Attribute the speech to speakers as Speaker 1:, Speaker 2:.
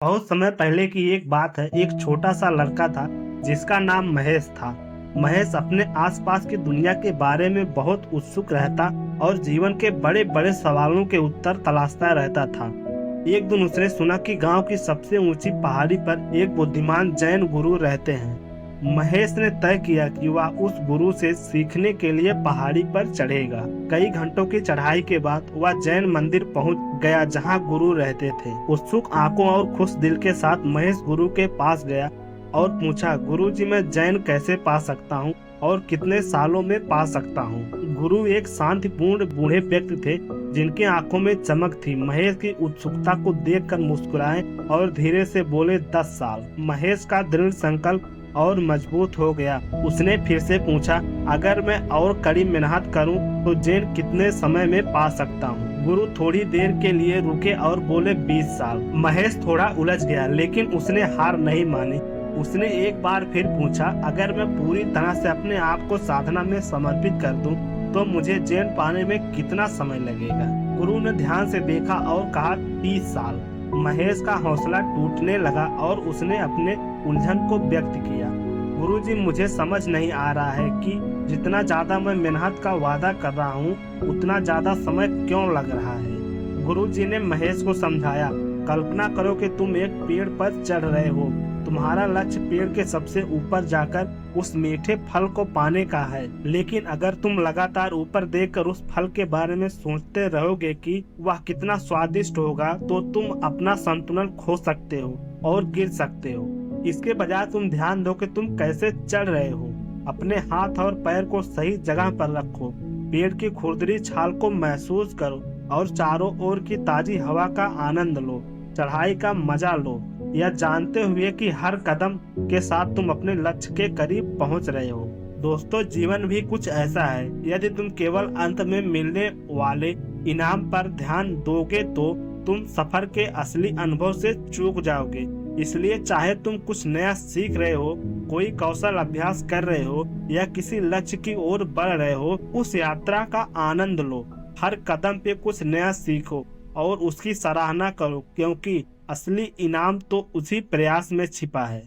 Speaker 1: बहुत समय पहले की एक बात है। एक छोटा सा लड़का था जिसका नाम महेश था। महेश अपने आसपास की दुनिया के बारे में बहुत उत्सुक रहता और जीवन के बड़े बड़े सवालों के उत्तर तलाशता रहता था। एक दिन उसने सुना कि गांव की सबसे ऊंची पहाड़ी पर एक बुद्धिमान जैन गुरु रहते हैं। महेश ने तय किया कि वह उस गुरु से सीखने के लिए पहाड़ी पर चढ़ेगा। कई घंटों की चढ़ाई के बाद वह जैन मंदिर पहुंच गया जहां गुरु रहते थे। उत्सुक आंखों और खुश दिल के साथ महेश गुरु के पास गया और पूछा, गुरुजी, मैं जैन कैसे पा सकता हूँ और कितने सालों में पा सकता हूँ? गुरु एक शांतिपूर्ण बूढ़े व्यक्ति थे जिनकी आंखों में चमक थी। महेश की उत्सुकता को देखकर मुस्कुराए और धीरे से बोले, 10 साल। महेश का दृढ़ संकल्प और मजबूत हो गया। उसने फिर से पूछा, अगर मैं और कड़ी मेहनत करूं तो जैन कितने समय में पा सकता हूं? गुरु थोड़ी देर के लिए रुके और बोले, 20 साल। महेश थोड़ा उलझ गया, लेकिन उसने हार नहीं मानी। उसने एक बार फिर पूछा, अगर मैं पूरी तरह से अपने आप को साधना में समर्पित कर दूं तो मुझे जैन पाने में कितना समय लगेगा? गुरु ने ध्यान से देखा और कहा, 30 साल। महेश का हौसला टूटने लगा और उसने अपने उलझन को व्यक्त किया। गुरुजी, मुझे समझ नहीं आ रहा है कि जितना ज्यादा मैं मेहनत का वादा कर रहा हूँ उतना ज्यादा समय क्यों लग रहा है? गुरुजी ने महेश को समझाया, कल्पना करो कि तुम एक पेड़ पर चढ़ रहे हो। तुम्हारा लक्ष्य पेड़ के सबसे ऊपर जाकर उस मीठे फल को पाने का है। लेकिन अगर तुम लगातार ऊपर देखकर उस फल के बारे में सोचते रहोगे कि वह कितना स्वादिष्ट होगा, तो तुम अपना संतुलन खो सकते हो और गिर सकते हो। इसके बजाय तुम ध्यान दो कि तुम कैसे चढ़ रहे हो। अपने हाथ और पैर को सही जगह पर रखो, पेड़ की खुरदरी छाल को महसूस करो और चारों ओर की ताजी हवा का आनंद लो। चढ़ाई का मजा लो, यह जानते हुए कि हर कदम के साथ तुम अपने लक्ष्य के करीब पहुंच रहे हो। दोस्तों, जीवन भी कुछ ऐसा है। यदि तुम केवल अंत में मिलने वाले इनाम पर ध्यान दोगे तो तुम सफर के असली अनुभव से चूक जाओगे। इसलिए चाहे तुम कुछ नया सीख रहे हो, कोई कौशल अभ्यास कर रहे हो या किसी लक्ष्य की ओर बढ़ रहे हो, उस यात्रा का आनंद लो। हर कदम पे कुछ नया सीखो और उसकी सराहना करो, क्योंकि असली इनाम तो उसी प्रयास में छिपा है।